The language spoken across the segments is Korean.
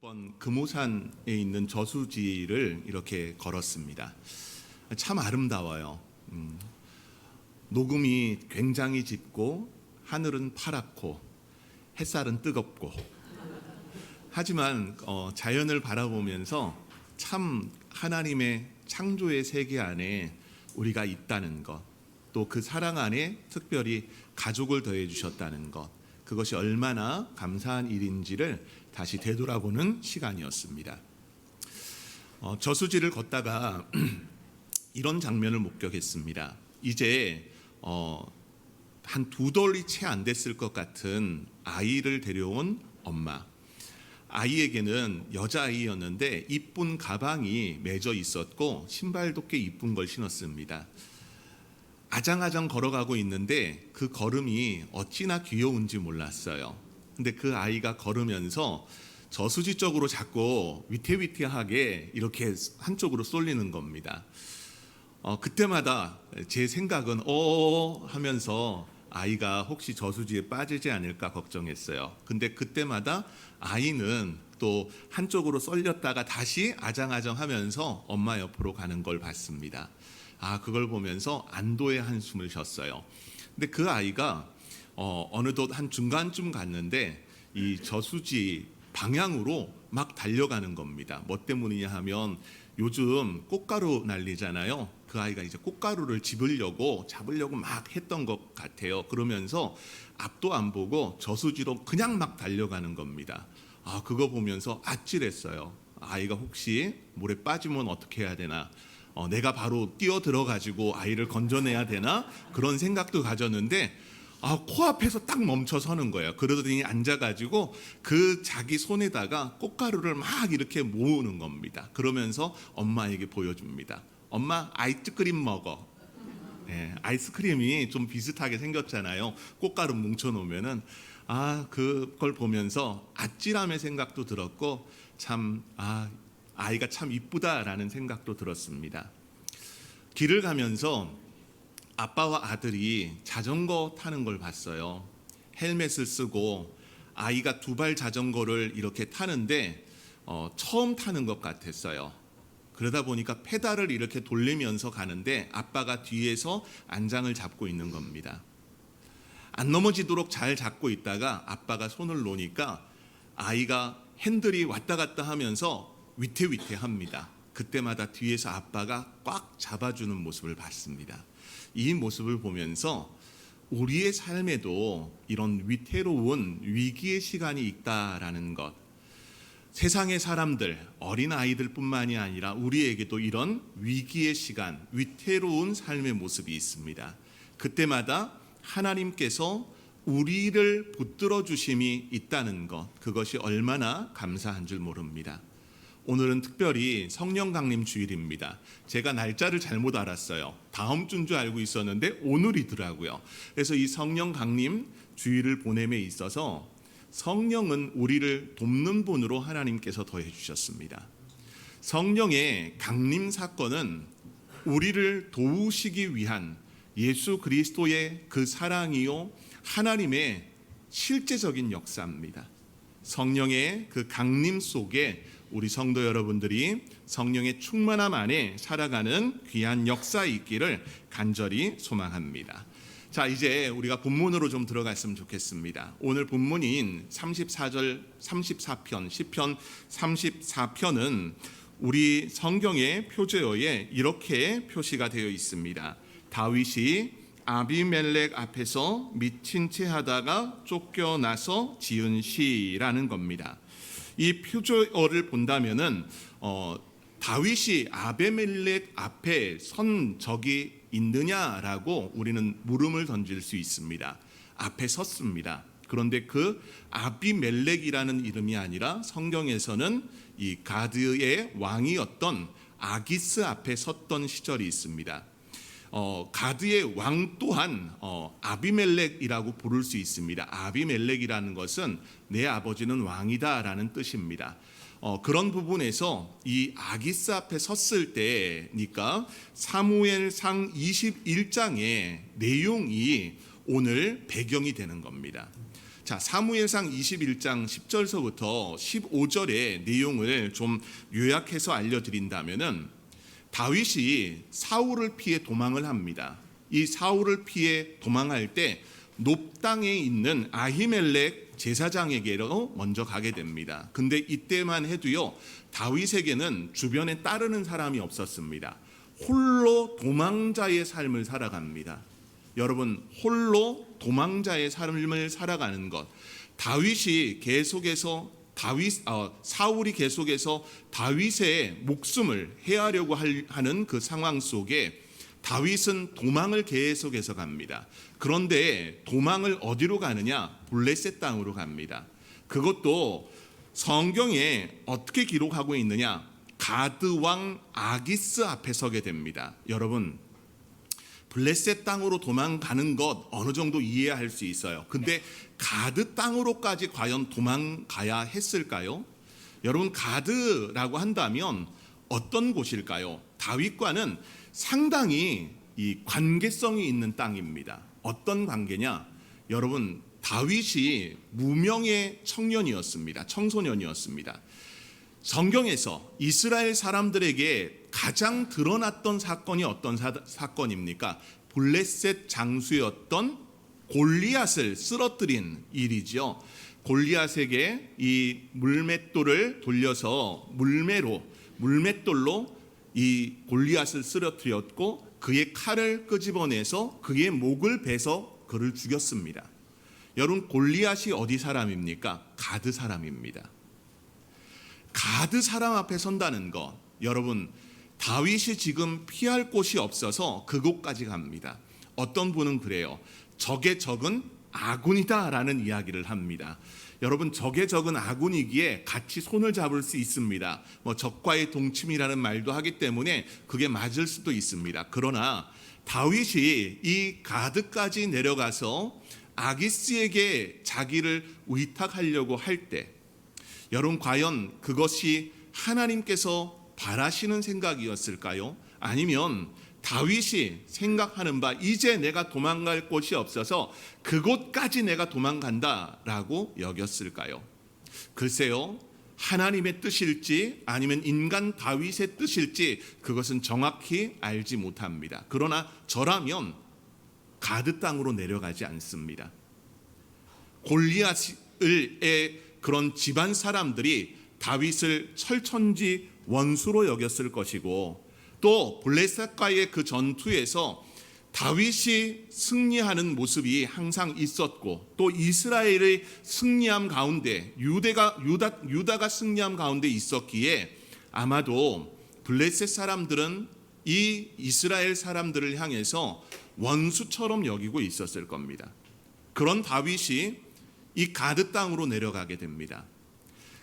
번 금오산에 있는 저수지를 이렇게 걸었습니다. 참 아름다워요. 녹음이 굉장히 짙고 하늘은 파랗고 햇살은 뜨겁고, 하지만 자연을 바라보면서 참 하나님의 창조의 세계 안에 우리가 있다는 것, 또 그 사랑 안에 특별히 가족을 더해 주셨다는 것, 그것이 얼마나 감사한 일인지를 다시 되돌아보는 시간이었습니다. 저수지를 걷다가 이런 장면을 목격했습니다. 이제 한 두 돌이 채 안 됐을 것 같은 아이를 데려온 엄마. 아이에게는 여자아이였는데 이쁜 가방이 매져 있었고 신발도 꽤 이쁜 걸 신었습니다. 아장아장 걸어가고 있는데 그 걸음이 어찌나 귀여운지 몰랐어요. 근데 그 아이가 걸으면서 저수지 쪽으로 자꾸 위태위태하게 이렇게 한쪽으로 쏠리는 겁니다. 그때마다 제 생각은 하면서 아이가 혹시 저수지에 빠지지 않을까 걱정했어요. 근데 그때마다 아이는 또 한쪽으로 쏠렸다가 다시 아장아장 하면서 엄마 옆으로 가는 걸 봤습니다. 그걸 보면서 안도의 한숨을 쉬었어요. 근데 그 아이가 어느덧 한 중간쯤 갔는데 이 저수지 방향으로 막 달려가는 겁니다. 뭐 때문이냐 하면 요즘 꽃가루 난리잖아요. 그 아이가 이제 꽃가루를 잡으려고 막 했던 것 같아요. 그러면서 앞도 안 보고 저수지로 그냥 막 달려가는 겁니다. 그거 보면서 아찔했어요. 아이가 혹시 물에 빠지면 어떻게 해야 되나? 내가 바로 뛰어들어가지고 아이를 건져내야 되나? 그런 생각도 가졌는데 코앞에서 딱 멈춰 서는 거예요. 그러더니 앉아가지고 그 자기 손에다가 꽃가루를 막 이렇게 모으는 겁니다. 그러면서 엄마에게 보여줍니다. 엄마, 아이스크림 먹어. 네, 아이스크림이 좀 비슷하게 생겼잖아요. 꽃가루 뭉쳐놓으면은. 그걸 보면서 아찔함의 생각도 들었고 참 아이가 참 이쁘다라는 생각도 들었습니다. 길을 가면서 아빠와 아들이 자전거 타는 걸 봤어요. 헬멧을 쓰고 아이가 두발 자전거를 이렇게 타는데 처음 타는 것 같았어요. 그러다 보니까 페달을 이렇게 돌리면서 가는데 아빠가 뒤에서 안장을 잡고 있는 겁니다. 안 넘어지도록 잘 잡고 있다가 아빠가 손을 놓으니까 아이가 핸들이 왔다 갔다 하면서 위태위태합니다. 그때마다 뒤에서 아빠가 꽉 잡아주는 모습을 봤습니다. 이 모습을 보면서 우리의 삶에도 이런 위태로운 위기의 시간이 있다라는 것, 세상의 사람들, 어린아이들 뿐만이 아니라 우리에게도 이런 위기의 시간, 위태로운 삶의 모습이 있습니다. 그때마다 하나님께서 우리를 붙들어 주심이 있다는 것, 그것이 얼마나 감사한 줄 모릅니다. 오늘은 특별히 성령 강림 주일입니다. 제가 날짜를 잘못 알았어요. 다음 주인 줄 알고 있었는데 오늘이더라고요. 그래서 이 성령 강림 주일을 보냄에 있어서 성령은 우리를 돕는 분으로 하나님께서 더해 주셨습니다. 성령의 강림 사건은 우리를 도우시기 위한 예수 그리스도의 그 사랑이요 하나님의 실제적인 역사입니다. 성령의 그 강림 속에 우리 성도 여러분들이 성령의 충만함 안에 살아가는 귀한 역사 있기를 간절히 소망합니다. 자, 이제 우리가 본문으로 좀 들어갔으면 좋겠습니다. 오늘 본문인 34편, 시편 34편은 우리 성경의 표제어에 이렇게 표시가 되어 있습니다. 다윗이 아비멜렉 앞에서 미친 채 하다가 쫓겨나서 지은 시라는 겁니다. 이 표제어를 본다면은 다윗이 아비멜렉 앞에 선 적이 있느냐라고 우리는 물음을 던질 수 있습니다. 앞에 섰습니다. 그런데 그 아비멜렉이라는 이름이 아니라 성경에서는 이 가드의 왕이었던 아기스 앞에 섰던 시절이 있습니다. 가드의 왕 또한 아비멜렉이라고 부를 수 있습니다. 아비멜렉이라는 것은 내 아버지는 왕이다라는 뜻입니다. 그런 부분에서 이 아기스 앞에 섰을 때니까 사무엘상 21장의 내용이 오늘 배경이 되는 겁니다. 자, 자, 사무엘상 21장 10절서부터 15절의 내용을 좀 요약해서 알려드린다면은 다윗이 사울을 피해 도망을 합니다. 이 사울을 피해 도망할 때 높당에 있는 아히멜렉 제사장에게로 먼저 가게 됩니다. 근데 이때만 해도요, 다윗에게는 주변에 따르는 사람이 없었습니다. 홀로 도망자의 삶을 살아갑니다. 여러분, 홀로 도망자의 삶을 살아가는 것, 다윗이 계속해서 사울이 계속해서 다윗의 목숨을 해하려고 하는 그 상황 속에 다윗은 도망을 계속해서 갑니다. 그런데 도망을 어디로 가느냐? 블레셋 땅으로 갑니다. 그것도 성경에 어떻게 기록하고 있느냐? 가드 왕 아기스 앞에 서게 됩니다. 여러분, 블레셋 땅으로 도망가는 것 어느 정도 이해할 수 있어요. 근데 가드 땅으로까지 과연 도망가야 했을까요? 여러분, 가드라고 한다면 어떤 곳일까요? 다윗과는 상당히 이 관계성이 있는 땅입니다. 어떤 관계냐? 여러분, 다윗이 무명의 청년이었습니다. 청소년이었습니다. 성경에서 이스라엘 사람들에게 가장 드러났던 사건이 어떤 사건입니까? 블레셋 장수였던 골리앗을 쓰러뜨린 일이죠. 골리앗에게 이 물맷돌을 돌려서 물맷돌로 이 골리앗을 쓰러뜨렸고 그의 칼을 끄집어내서 그의 목을 베서 그를 죽였습니다. 여러분, 골리앗이 어디 사람입니까? 가드 사람입니다. 가드 사람 앞에 선다는 것, 여러분, 다윗이 지금 피할 곳이 없어서 그곳까지 갑니다. 어떤 분은 그래요. 적의 적은 아군이다라는 이야기를 합니다. 여러분, 적의 적은 아군이기에 같이 손을 잡을 수 있습니다. 적과의 동침이라는 말도 하기 때문에 그게 맞을 수도 있습니다. 그러나 다윗이 이 가드까지 내려가서 아기스에게 자기를 의탁하려고 할 때, 여러분, 과연 그것이 하나님께서 바라시는 생각이었을까요? 아니면 다윗이 생각하는 바, 이제 내가 도망갈 곳이 없어서 그곳까지 내가 도망간다라고 여겼을까요? 글쎄요, 하나님의 뜻일지 아니면 인간 다윗의 뜻일지 그것은 정확히 알지 못합니다. 그러나 저라면 가드 땅으로 내려가지 않습니다. 골리앗의 그런 집안 사람들이 다윗을 철천지 원수로 여겼을 것이고, 또 블레셋과의 그 전투에서 다윗이 승리하는 모습이 항상 있었고, 또 이스라엘의 승리함 가운데 유다가 승리함 가운데 있었기에 아마도 블레셋 사람들은 이 이스라엘 사람들을 향해서 원수처럼 여기고 있었을 겁니다. 그런 다윗이 이 가드 땅으로 내려가게 됩니다.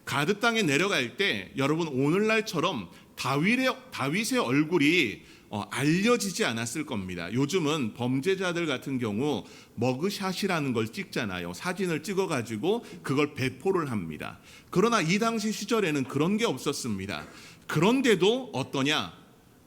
가드 땅에 내려갈 때 여러분, 오늘날처럼 다윗의 얼굴이 알려지지 않았을 겁니다. 요즘은 범죄자들 같은 경우 머그샷이라는 걸 찍잖아요. 사진을 찍어가지고 그걸 배포를 합니다. 그러나 이 당시 시절에는 그런 게 없었습니다. 그런데도 어떠냐?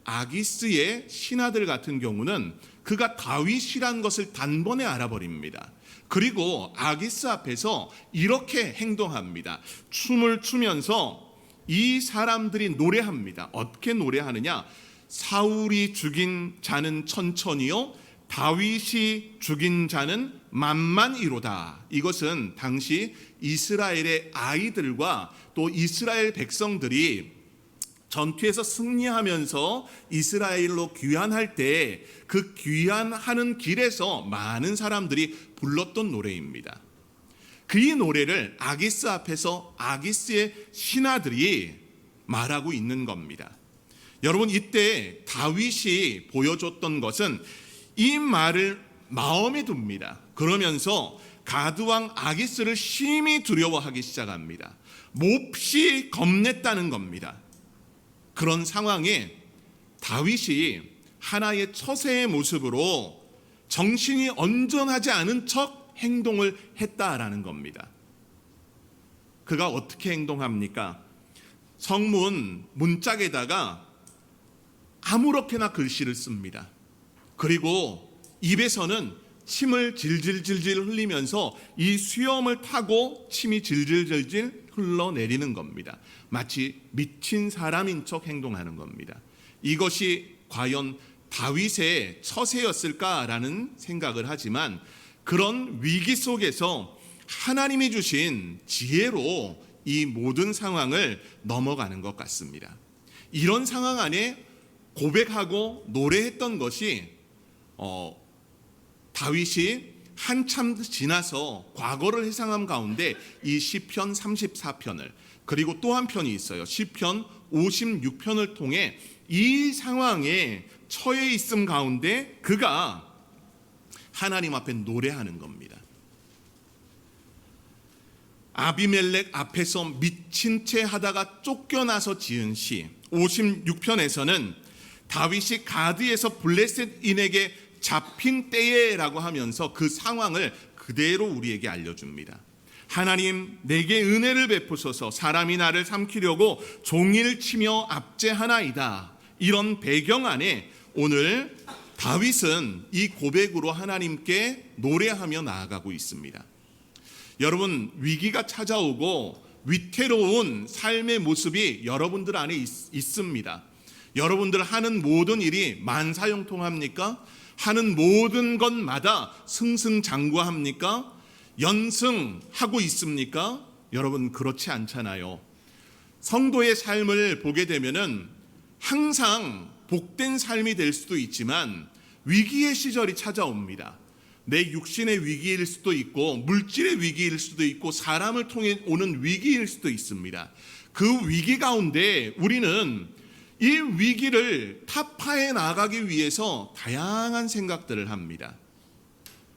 아기스의 신하들 같은 경우는 그가 다윗이란 것을 단번에 알아버립니다. 그리고 아기스 앞에서 이렇게 행동합니다. 춤을 추면서 이 사람들이 노래합니다. 어떻게 노래하느냐? 사울이 죽인 자는 천천히요, 다윗이 죽인 자는 만만이로다. 이것은 당시 이스라엘의 아이들과 또 이스라엘 백성들이 전투에서 승리하면서 이스라엘로 귀환할 때 그 귀환하는 길에서 많은 사람들이 불렀던 노래입니다. 그 이 노래를 아기스 앞에서 아기스의 신하들이 말하고 있는 겁니다. 여러분, 이때 다윗이 보여줬던 것은 이 말을 마음에 둡니다. 그러면서 가드왕 아기스를 심히 두려워하기 시작합니다. 몹시 겁냈다는 겁니다. 그런 상황에 다윗이 하나의 처세의 모습으로 정신이 온전하지 않은 척 행동을 했다라는 겁니다. 그가 어떻게 행동합니까? 성문 문짝에다가 아무렇게나 글씨를 씁니다. 그리고 입에서는 침을 질질질질 흘리면서 이 수염을 타고 침이 질질질질 흘러내리는 겁니다. 마치 미친 사람인 척 행동하는 겁니다. 이것이 과연 다윗의 처세였을까라는 생각을 하지만 그런 위기 속에서 하나님이 주신 지혜로 이 모든 상황을 넘어가는 것 같습니다. 이런 상황 안에 고백하고 노래했던 것이 다윗이 한참 지나서 과거를 회상한 가운데 이 시편 34편을 그리고 또 한 편이 있어요. 시편 56편을 통해 이 상황에 처해 있음 가운데 그가 하나님 앞에 노래하는 겁니다. 아비멜렉 앞에서 미친 채 하다가 쫓겨나서 지은 시 56편에서는 다윗이 가드에서 블레셋인에게 잡힌 때에라고 하면서 그 상황을 그대로 우리에게 알려줍니다. 하나님 내게 은혜를 베푸소서 사람이 나를 삼키려고 종일 치며 압제하나이다. 이런 배경 안에 오늘 다윗은 이 고백으로 하나님께 노래하며 나아가고 있습니다. 여러분 위기가 찾아오고 위태로운 삶의 모습이 여러분들 안에 있습니다. 여러분들 하는 모든 일이 만사형통합니까? 하는 모든 것마다 승승장구합니까? 연승하고 있습니까? 여러분 그렇지 않잖아요. 성도의 삶을 보게 되면은 항상 복된 삶이 될 수도 있지만 위기의 시절이 찾아옵니다. 내 육신의 위기일 수도 있고 물질의 위기일 수도 있고 사람을 통해 오는 위기일 수도 있습니다. 그 위기 가운데 우리는 이 위기를 타파해 나가기 위해서 다양한 생각들을 합니다.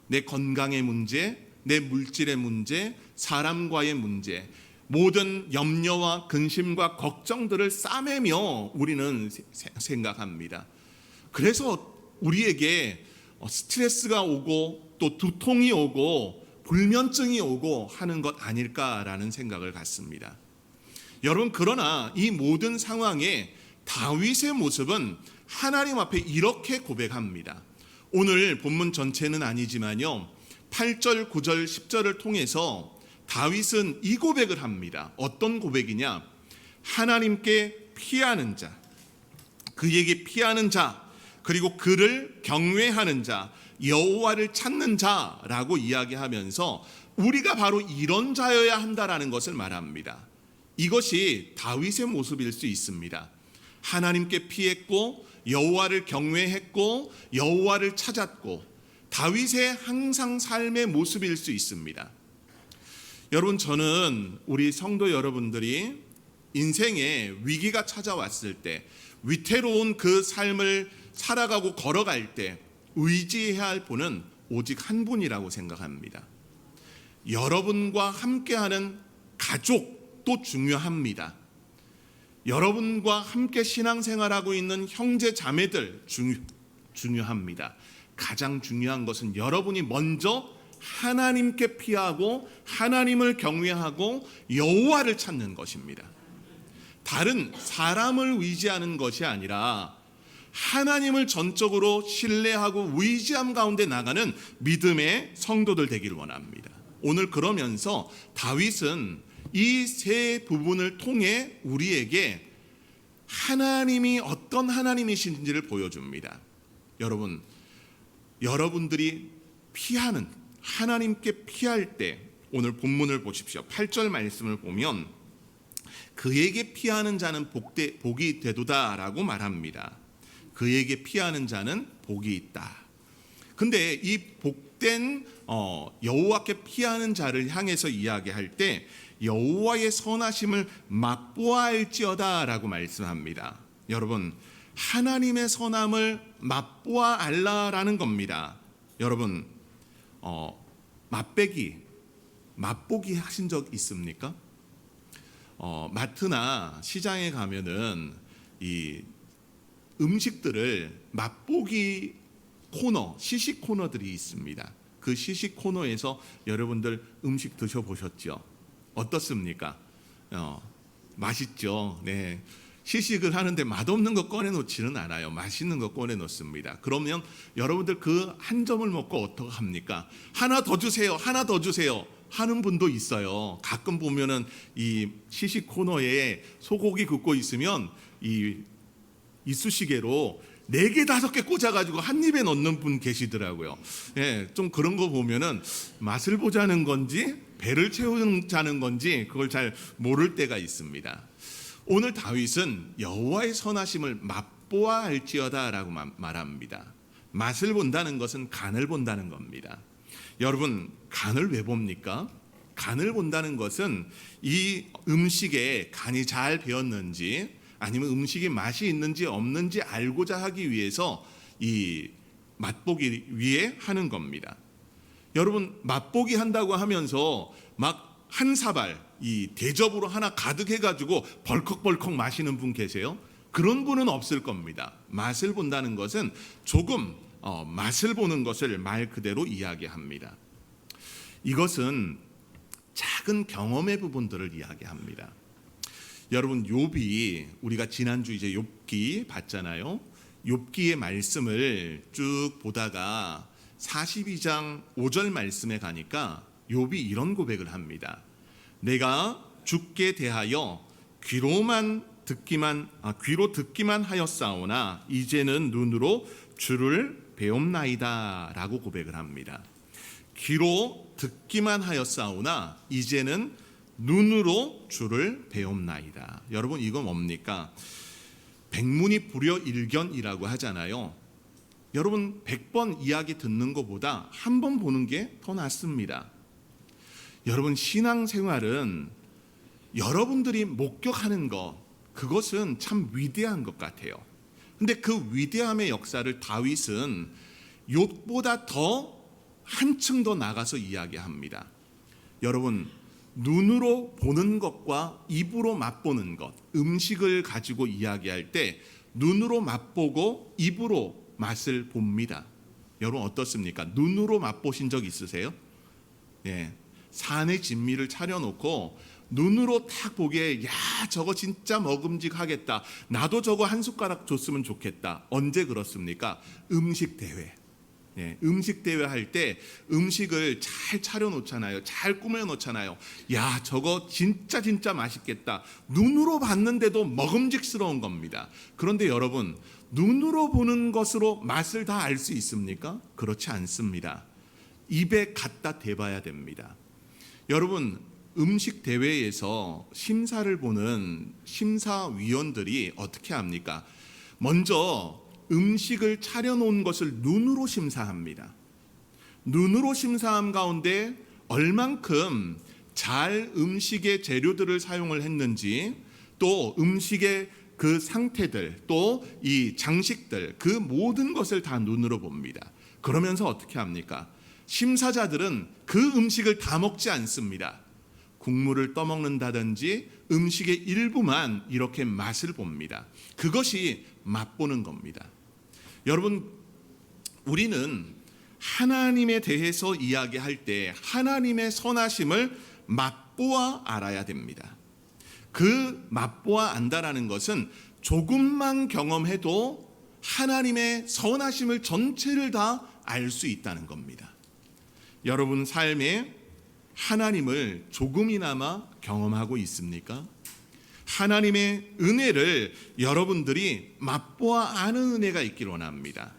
내 건강의 문제, 내 물질의 문제, 사람과의 문제, 모든 염려와 근심과 걱정들을 싸매며 우리는 생각합니다. 그래서 우리에게 스트레스가 오고 또 두통이 오고 불면증이 오고 하는 것 아닐까라는 생각을 갖습니다. 여러분 그러나 이 모든 상황에 다윗의 모습은 하나님 앞에 이렇게 고백합니다. 오늘 본문 전체는 아니지만요 8절, 9절, 10절을 통해서 다윗은 이 고백을 합니다. 어떤 고백이냐? 하나님께 피하는 자, 그에게 피하는 자, 그리고 그를 경외하는 자, 여호와를 찾는 자라고 이야기하면서 우리가 바로 이런 자여야 한다라는 것을 말합니다. 이것이 다윗의 모습일 수 있습니다. 하나님께 피했고 여호와를 경외했고 여호와를 찾았고 다윗의 항상 삶의 모습일 수 있습니다. 여러분 저는 우리 성도 여러분들이 인생에 위기가 찾아왔을 때 위태로운 그 삶을 살아가고 걸어갈 때 의지해야 할 분은 오직 한 분이라고 생각합니다. 여러분과 함께하는 가족도 중요합니다. 여러분과 함께 신앙생활하고 있는 형제 자매들 중요합니다. 가장 중요한 것은 여러분이 먼저 하나님께 피하고 하나님을 경외하고 여호와를 찾는 것입니다. 다른 사람을 의지하는 것이 아니라 하나님을 전적으로 신뢰하고 의지함 가운데 나가는 믿음의 성도들 되기를 원합니다. 오늘 그러면서 다윗은 이 세 부분을 통해 우리에게 하나님이 어떤 하나님이신지를 보여줍니다. 여러분, 여러분들이 피하는 하나님께 피할 때 오늘 본문을 보십시오. 8절 말씀을 보면 그에게 피하는 자는 복이 되도다라고 말합니다. 그에게 피하는 자는 복이 있다. 근데 이 복된 여호와께 피하는 자를 향해서 이야기할 때 여호와의 선하심을 맛보아알지어다라고 말씀합니다. 여러분 하나님의 선함을 맛보아알라라는 겁니다. 여러분 맛보기 하신 적 있습니까? 마트나 시장에 가면은 이 음식들을 맛보기 코너, 시식 코너들이 있습니다. 그 시식 코너에서 여러분들 음식 드셔보셨죠? 어떻습니까? 맛있죠. 네. 시식을 하는데 맛없는 거 꺼내놓지는 않아요. 맛있는 거 꺼내놓습니다. 그러면 여러분들 그 한 점을 먹고 어떻게 합니까? 하나 더 주세요. 하나 더 주세요. 하는 분도 있어요. 가끔 보면은 이 시식 코너에 소고기 굽고 있으면 이 이쑤시개로 4개, 5개 꽂아가지고 한 입에 넣는 분 계시더라고요. 예, 좀 그런 거 보면은 맛을 보자는 건지 배를 채우자는 건지 그걸 잘 모를 때가 있습니다. 오늘 다윗은 여호와의 선하심을 맛보아 알지어다라고 말합니다. 맛을 본다는 것은 간을 본다는 겁니다. 여러분, 간을 왜 봅니까? 간을 본다는 것은 이 음식에 간이 잘 배었는지 아니면 음식이 맛이 있는지 없는지 알고자 하기 위해서 이 맛보기 위해 하는 겁니다. 여러분, 맛보기 한다고 하면서 막 한 사발 이 대접으로 하나 가득 해가지고 벌컥벌컥 마시는 분 계세요? 그런 분은 없을 겁니다. 맛을 본다는 것은 조금 맛을 보는 것을 말 그대로 이야기합니다. 이것은 작은 경험의 부분들을 이야기합니다. 여러분, 욥이 우리가 지난주 이제 욥기 봤잖아요. 욥기의 말씀을 쭉 보다가 42장 5절 말씀에 가니까 욥이 이런 고백을 합니다. 내가 주께 대하여 귀로 듣기만 하였사오나 이제는 눈으로 주를 배움나이다 라고 고백을 합니다. 귀로 듣기만 하였사오나 이제는 눈으로 주를 배움나이다. 여러분, 이건 뭡니까? 백문이 불여일견이라고 하잖아요. 여러분, 100번 이야기 듣는 것보다 한 번 보는 게 더 낫습니다. 여러분, 신앙생활은 여러분들이 목격하는 것, 그것은 참 위대한 것 같아요. 근데 그 위대함의 역사를 다윗은 욥보다 더 한층 더 나가서 이야기합니다. 여러분, 눈으로 보는 것과 입으로 맛보는 것, 음식을 가지고 이야기할 때 눈으로 맛보고 입으로 맛을 봅니다. 여러분, 어떻습니까? 눈으로 맛보신 적 있으세요? 예, 산의 진미를 차려놓고 눈으로 딱 보기에 야, 저거 진짜 먹음직하겠다. 나도 저거 한 숟가락 줬으면 좋겠다. 언제 그렇습니까? 음식 대회. 예, 음식 대회 할 때 음식을 잘 차려놓잖아요. 잘 꾸며놓잖아요. 야, 저거 진짜 맛있겠다. 눈으로 봤는데도 먹음직스러운 겁니다. 그런데 여러분, 눈으로 보는 것으로 맛을 다 알 수 있습니까? 그렇지 않습니다. 입에 갖다 대봐야 됩니다. 여러분, 음식 대회에서 심사를 보는 심사위원들이 어떻게 합니까? 먼저 음식을 차려놓은 것을 눈으로 심사합니다. 눈으로 심사함 가운데 얼만큼 잘 음식의 재료들을 사용을 했는지, 또 음식의 그 상태들, 또 이 장식들, 그 모든 것을 다 눈으로 봅니다. 그러면서 어떻게 합니까? 심사자들은 그 음식을 다 먹지 않습니다. 국물을 떠먹는다든지 음식의 일부만 이렇게 맛을 봅니다. 그것이 맛보는 겁니다. 여러분, 우리는 하나님에 대해서 이야기할 때 하나님의 선하심을 맛보아 알아야 됩니다. 그 맛보아 안다라는 것은 조금만 경험해도 하나님의 선하심을 전체를 다 알 수 있다는 겁니다. 여러분 삶에 하나님을 조금이나마 경험하고 있습니까? 하나님의 은혜를 여러분들이 맛보아 아는 은혜가 있기를 원합니다.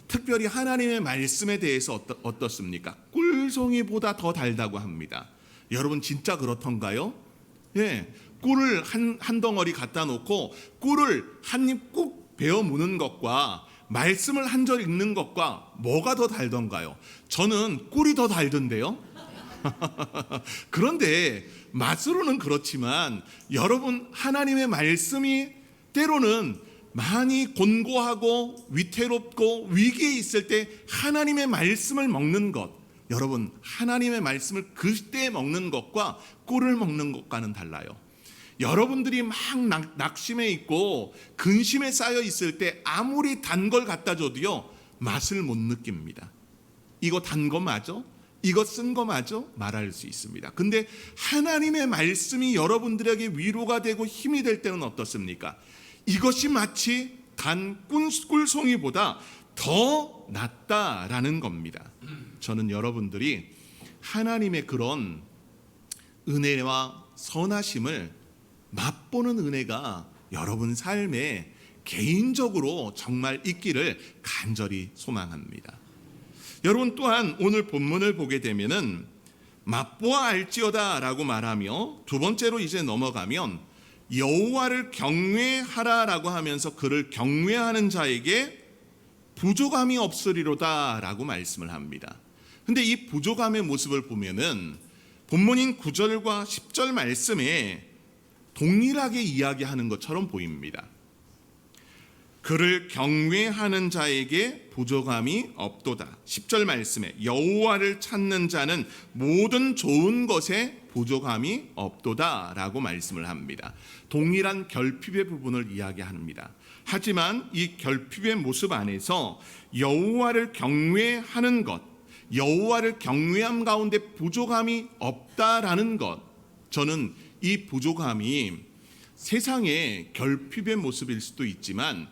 특별히 하나님의 말씀에 대해서 어떻습니까? 꿀송이보다 더 달다고 합니다. 여러분, 진짜 그렇던가요? 예, 꿀을 한 덩어리 갖다 놓고 꿀을 한 입 꾹 베어 무는 것과 말씀을 한 절 읽는 것과 뭐가 더 달던가요? 저는 꿀이 더 달던데요. 그런데 맛으로는 그렇지만 여러분, 하나님의 말씀이 때로는 많이 곤고하고 위태롭고 위기에 있을 때 하나님의 말씀을 먹는 것, 여러분, 하나님의 말씀을 그때 먹는 것과 꿀을 먹는 것과는 달라요. 여러분들이 막 낙심해 있고 근심에 쌓여 있을 때 아무리 단 걸 갖다 줘도요, 맛을 못 느낍니다. 이거 단 거 맞아? 이거 쓴 거 맞아? 말할 수 있습니다. 근데 하나님의 말씀이 여러분들에게 위로가 되고 힘이 될 때는 어떻습니까? 이것이 마치 단 꿀송이보다 더 낫다라는 겁니다. 저는 여러분들이 하나님의 그런 은혜와 선하심을 맛보는 은혜가 여러분 삶에 개인적으로 정말 있기를 간절히 소망합니다. 여러분 또한 오늘 본문을 보게 되면은 맛보아 알지어다라고 말하며 두 번째로 이제 넘어가면 여호와를 경외하라라고 하면서 그를 경외하는 자에게 부족함이 없으리로다라고 말씀을 합니다. 근데 이 부족함의 모습을 보면은 본문인 9절과 10절 말씀에 동일하게 이야기하는 것처럼 보입니다. 그를 경외하는 자에게 부족함이 없도다. 10절 말씀에 여호와를 찾는 자는 모든 좋은 것에 부족함이 없도다라고 말씀을 합니다. 동일한 결핍의 부분을 이야기합니다. 하지만 이 결핍의 모습 안에서 여호와를 경외하는 것, 여호와를 경외함 가운데 부족함이 없다라는 것, 저는 이 부족함이 세상의 결핍의 모습일 수도 있지만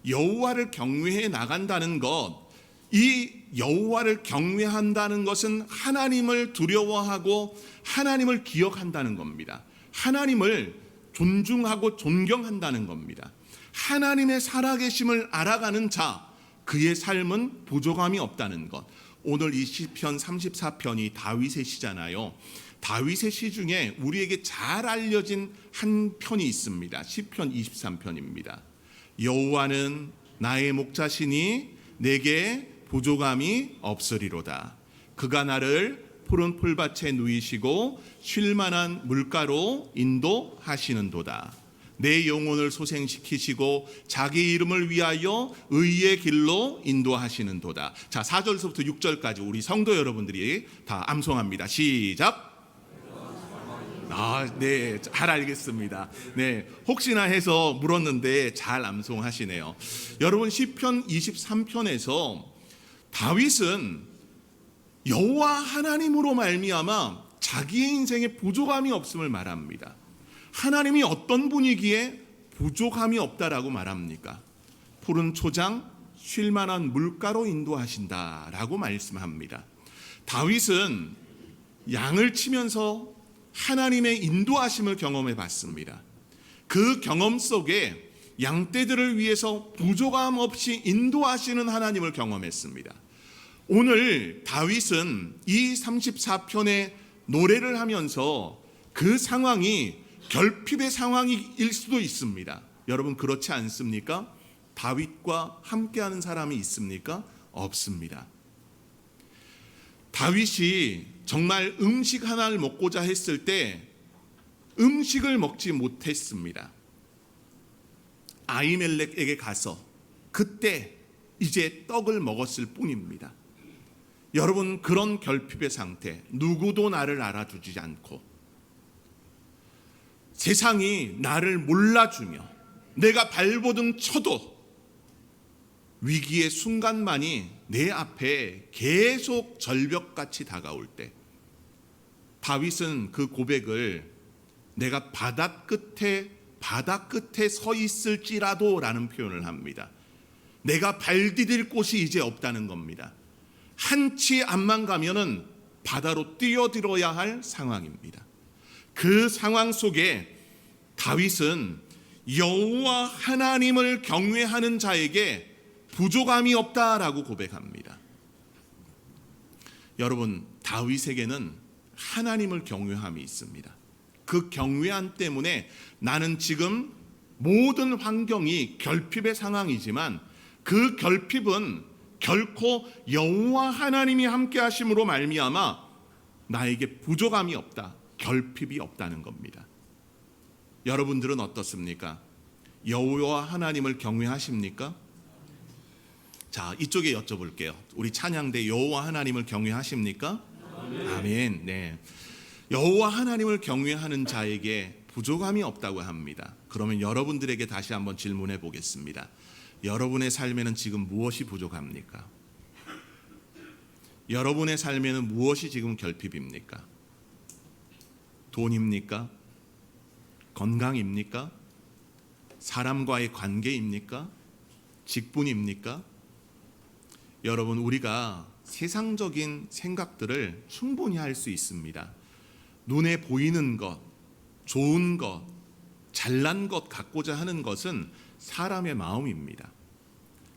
여호와를 경외해 나간다는 것, 이 여호와를 경외한다는 것은 하나님을 두려워하고 하나님을 기억한다는 겁니다. 하나님을 존중하고 존경한다는 겁니다. 하나님의 살아계심을 알아가는 자, 그의 삶은 부족함이 없다는 것. 오늘 이 시편 34편이 다윗의 시잖아요. 다윗의 시 중에 우리에게 잘 알려진 한 편이 있습니다. 시편 23편입니다. 여호와는 나의 목자시니 내게 부족함이 없으리로다. 그가 나를 푸른 풀밭에 누이시고 쉴만한 물가로 인도하시는도다. 내 영혼을 소생시키시고 자기 이름을 위하여 의의 길로 인도하시는도다. 자, 4절부터 6절까지 우리 성도 여러분들이 다 암송합니다. 시작. 네, 잘 알겠습니다. 네, 혹시나 해서 물었는데 잘 암송하시네요. 여러분 시편 23편에서 다윗은 여호와 하나님으로 말미암아 자기의 인생에 부족함이 없음을 말합니다. 하나님이 어떤 분이기에 부족함이 없다라고 말합니까? 푸른 초장, 쉴만한 물가로 인도하신다라고 말씀합니다. 다윗은 양을 치면서 하나님의 인도하심을 경험해 봤습니다. 그 경험 속에 양떼들을 위해서 부족함 없이 인도하시는 하나님을 경험했습니다. 오늘 다윗은 이 34편의 노래를 하면서 그 상황이 결핍의 상황일 수도 있습니다. 여러분 그렇지 않습니까? 다윗과 함께하는 사람이 있습니까? 없습니다. 다윗이 정말 음식 하나를 먹고자 했을 때 음식을 먹지 못했습니다. 아히멜렉에게 가서 그때 이제 떡을 먹었을 뿐입니다. 여러분 그런 결핍의 상태, 누구도 나를 알아주지 않고 세상이 나를 몰라주며 내가 발버둥 쳐도 위기의 순간만이 내 앞에 계속 절벽같이 다가올 때 다윗은 그 고백을 내가 바다 끝에 서 있을지라도 라는 표현을 합니다. 내가 발 디딜 곳이 이제 없다는 겁니다. 한치 앞만 가면은 바다로 뛰어들어야 할 상황입니다. 그 상황 속에 다윗은 여호와 하나님을 경외하는 자에게 부족함이 없다라고 고백합니다. 여러분 다윗에게는 하나님을 경외함이 있습니다. 그 경외함 때문에 나는 지금 모든 환경이 결핍의 상황이지만 그 결핍은 결코 여호와 하나님이 함께 하심으로 말미암아 나에게 부족함이 없다, 결핍이 없다는 겁니다. 여러분들은 어떻습니까? 여호와 하나님을 경외하십니까? 자, 이쪽에 여쭤볼게요. 우리 찬양대 여호와 하나님을 경외하십니까? 아멘. 네. 여호와 하나님을 경외하는 자에게 부족함이 없다고 합니다. 그러면 여러분들에게 다시 한번 질문해 보겠습니다. 여러분의 삶에는 지금 무엇이 부족합니까? 여러분의 삶에는 무엇이 지금 결핍입니까? 돈입니까? 건강입니까? 사람과의 관계입니까? 직분입니까? 여러분, 우리가 세상적인 생각들을 충분히 할 수 있습니다. 눈에 보이는 것, 좋은 것, 잘난 것 갖고자 하는 것은 사람의 마음입니다.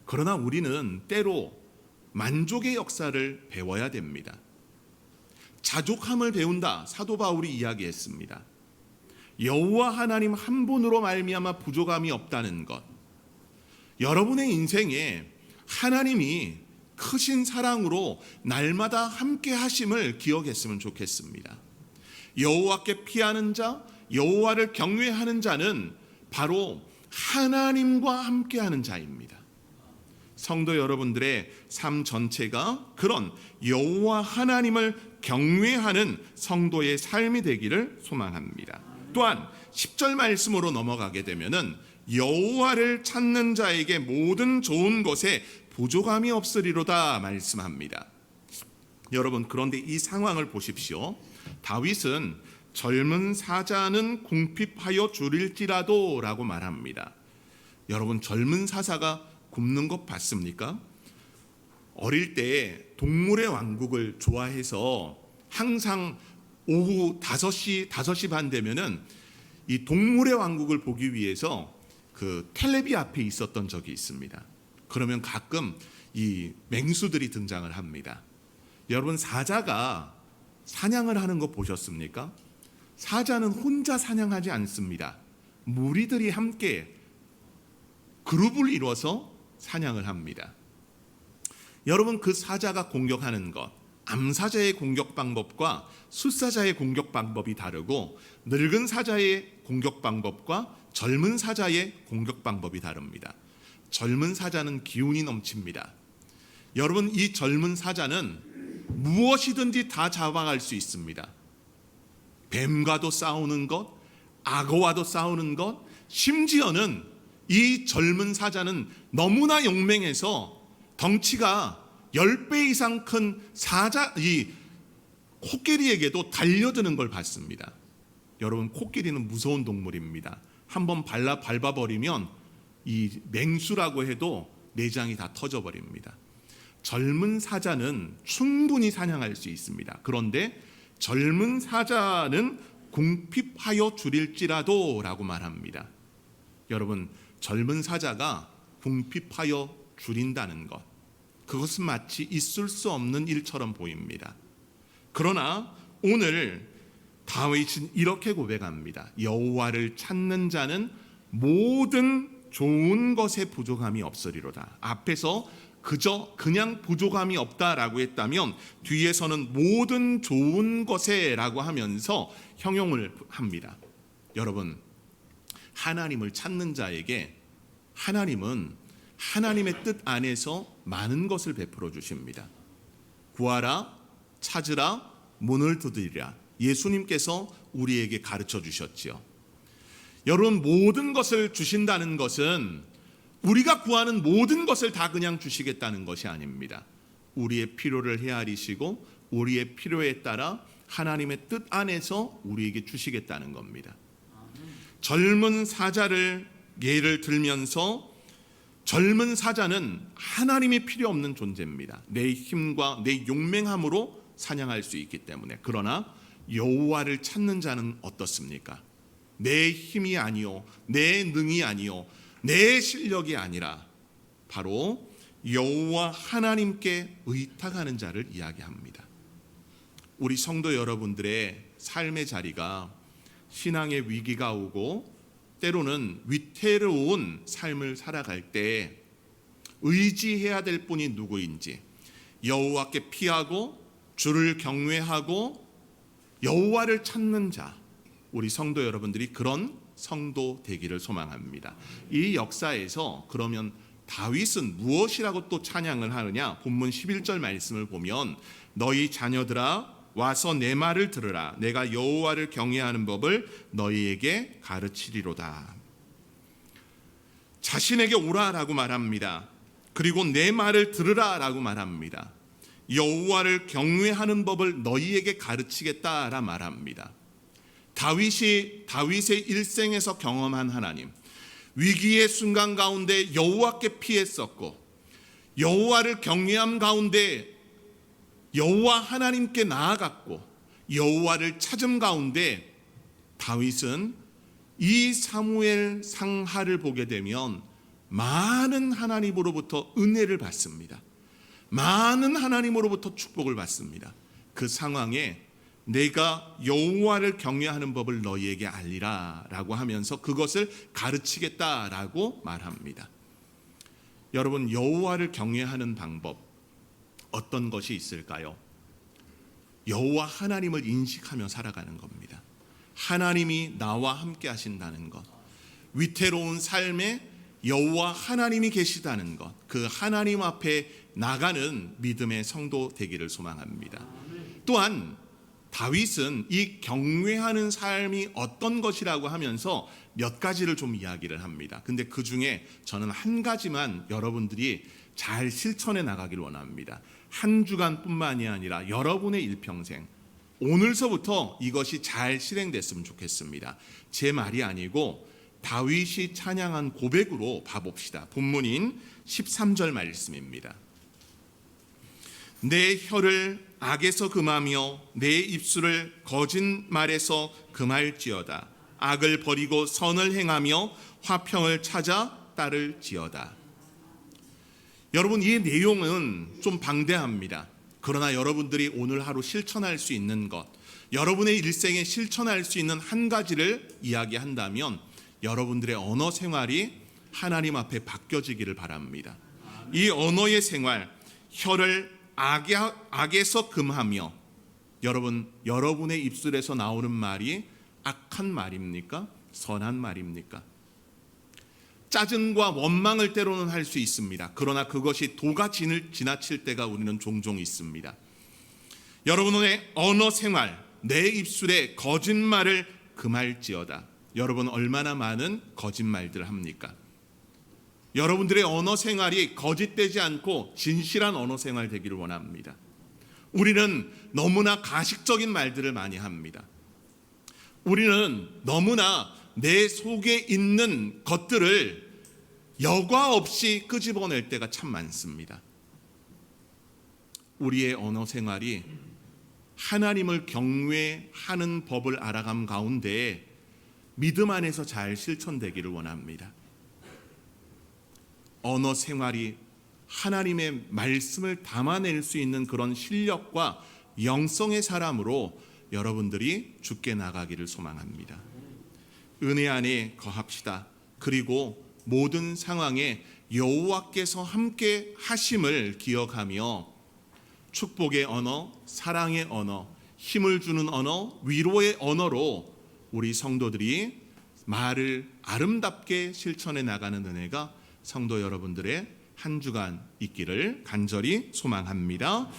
그러나 우리는 때로 만족의 역사를 배워야 됩니다. 자족함을 배운다. 사도 바울이 이야기했습니다. 여호와 하나님 한 분으로 말미암아 부족함이 없다는 것. 여러분의 인생에 하나님이 크신 사랑으로 날마다 함께 하심을 기억했으면 좋겠습니다. 여호와께 피하는 자, 여호와를 경외하는 자는 바로 하나님과 함께하는 자입니다. 성도 여러분들의 삶 전체가 그런 여호와 하나님을 경외하는 성도의 삶이 되기를 소망합니다. 또한 10절 말씀으로 넘어가게 되면은 여호와를 찾는 자에게 모든 좋은 것에 부족함이 없으리로다 말씀합니다. 여러분, 그런데 이 상황을 보십시오. 다윗은 젊은 사자는 궁핍하여 줄일지라도 라고 말합니다. 여러분, 젊은 사자가 굶는 것 봤습니까? 어릴 때 동물의 왕국을 좋아해서 항상 오후 5시 반 되면은 이 동물의 왕국을 보기 위해서 그 텔레비 앞에 있었던 적이 있습니다. 그러면 가끔 이 맹수들이 등장을 합니다. 여러분, 사자가 사냥을 하는 거 보셨습니까? 사자는 혼자 사냥하지 않습니다. 무리들이 함께 그룹을 이뤄서 사냥을 합니다. 여러분, 그 사자가 공격하는 것, 암사자의 공격 방법과 숫사자의 공격 방법이 다르고 늙은 사자의 공격 방법과 젊은 사자의 공격 방법이 다릅니다. 젊은 사자는 기운이 넘칩니다. 여러분, 이 젊은 사자는 무엇이든지 다 잡아갈 수 있습니다. 뱀과도 싸우는 것, 악어와도 싸우는 것, 심지어는 이 젊은 사자는 너무나 용맹해서 덩치가 10배 이상 큰 사자, 이 코끼리에게도 달려드는 걸 봤습니다. 여러분, 코끼리는 무서운 동물입니다. 한번 밟아버리면 이 맹수라고 해도 내장이 다 터져버립니다. 젊은 사자는 충분히 사냥할 수 있습니다. 그런데 젊은 사자는 궁핍하여 줄일지라도 라고 말합니다. 여러분, 젊은 사자가 궁핍하여 줄인다는 것, 그것은 마치 있을 수 없는 일처럼 보입니다. 그러나 오늘 다윗은 이렇게 고백합니다. 여호와를 찾는 자는 모든 좋은 것에 부족함이 없으리로다. 앞에서 그냥 부족함이 없다라고 했다면 뒤에서는 모든 좋은 것에 라고 하면서 형용을 합니다. 여러분, 하나님을 찾는 자에게 하나님은 하나님의 뜻 안에서 많은 것을 베풀어 주십니다. 구하라, 찾으라, 문을 두드리라. 예수님께서 우리에게 가르쳐 주셨지요. 여러분, 모든 것을 주신다는 것은 우리가 구하는 모든 것을 다 그냥 주시겠다는 것이 아닙니다. 우리의 필요를 헤아리시고 우리의 필요에 따라 하나님의 뜻 안에서 우리에게 주시겠다는 겁니다. 젊은 사자를 예를 들면서 젊은 사자는 하나님이 필요 없는 존재입니다. 내 힘과 내 용맹함으로 사냥할 수 있기 때문에. 그러나 여호와를 찾는 자는 어떻습니까? 내 힘이 아니요, 내 능이 아니요, 내 실력이 아니라 바로 여호와 하나님께 의탁하는 자를 이야기합니다. 우리 성도 여러분들의 삶의 자리가 신앙의 위기가 오고 때로는 위태로운 삶을 살아갈 때 의지해야 될 분이 누구인지, 여호와께 피하고 주를 경외하고 여호와를 찾는 자, 우리 성도 여러분들이 그런 성도 되기를 소망합니다. 이 역사에서 그러면 다윗은 무엇이라고 또 찬양을 하느냐? 본문 11절 말씀을 보면 너희 자녀들아 와서 내 말을 들으라. 내가 여호와를 경외하는 법을 너희에게 가르치리로다. 자신에게 오라라고 말합니다. 그리고 내 말을 들으라라고 말합니다. 여호와를 경외하는 법을 너희에게 가르치겠다라 말합니다. 다윗의 일생에서 경험한 하나님, 위기의 순간 가운데 여호와께 피했었고 여호와를 경외함 가운데 여호와 하나님께 나아갔고 여호와를 찾음 가운데 다윗은 이 사무엘 상하를 보게 되면 많은 하나님으로부터 은혜를 받습니다. 많은 하나님으로부터 축복을 받습니다. 그 상황에 내가 여호와를 경외하는 법을 너희에게 알리라 라고 하면서 그것을 가르치겠다라고 말합니다. 여러분, 여호와를 경외하는 방법 어떤 것이 있을까요? 여호와 하나님을 인식하며 살아가는 겁니다. 하나님이 나와 함께 하신다는 것, 위태로운 삶에 여호와 하나님이 계시다는 것, 그 하나님 앞에 나가는 믿음의 성도 되기를 소망합니다. 또한 다윗은 이 경외하는 삶이 어떤 것이라고 하면서 몇 가지를 좀 이야기를 합니다. 근데 그 중에 저는 한 가지만 여러분들이 잘 실천해 나가길 원합니다. 한 주간뿐만이 아니라 여러분의 일평생, 오늘서부터 이것이 잘 실행됐으면 좋겠습니다. 제 말이 아니고 다윗이 찬양한 고백으로 봐봅시다. 본문인 13절 말씀입니다. 내 혀를 악에서 금하며 내 입술을 거짓말에서 금할지어다. 악을 버리고 선을 행하며 화평을 찾아 따를지어다. 여러분, 이 내용은 좀 방대합니다. 그러나 여러분들이 오늘 하루 실천할 수 있는 것, 여러분의 일생에 실천할 수 있는 한 가지를 이야기한다면 여러분들의 언어 생활이 하나님 앞에 바뀌어지기를 바랍니다. 이 언어의 생활, 혀를 악에서 금하며, 여러분의 입술에서 나오는 말이 악한 말입니까? 선한 말입니까? 짜증과 원망을 때로는 할 수 있습니다. 그러나 그것이 도가 지나칠 때가 우리는 종종 있습니다. 여러분의 언어 생활, 내 입술에 거짓말을 금할지어다. 여러분 얼마나 많은 거짓말들을 합니까? 여러분들의 언어 생활이 거짓되지 않고 진실한 언어 생활 되기를 원합니다. 우리는 너무나 가식적인 말들을 많이 합니다. 우리는 너무나 내 속에 있는 것들을 여과 없이 끄집어낼 때가 참 많습니다. 우리의 언어 생활이 하나님을 경외하는 법을 알아감 가운데 믿음 안에서 잘 실천되기를 원합니다. 언어 생활이 하나님의 말씀을 담아낼 수 있는 그런 실력과 영성의 사람으로 여러분들이 주께 나가기를 소망합니다. 은혜 안에 거합시다. 그리고 모든 상황에 여호와께서 함께 하심을 기억하며 축복의 언어, 사랑의 언어, 힘을 주는 언어, 위로의 언어로 우리 성도들이 말을 아름답게 실천해 나가는 은혜가 성도 여러분들의 한 주간 있기를 간절히 소망합니다.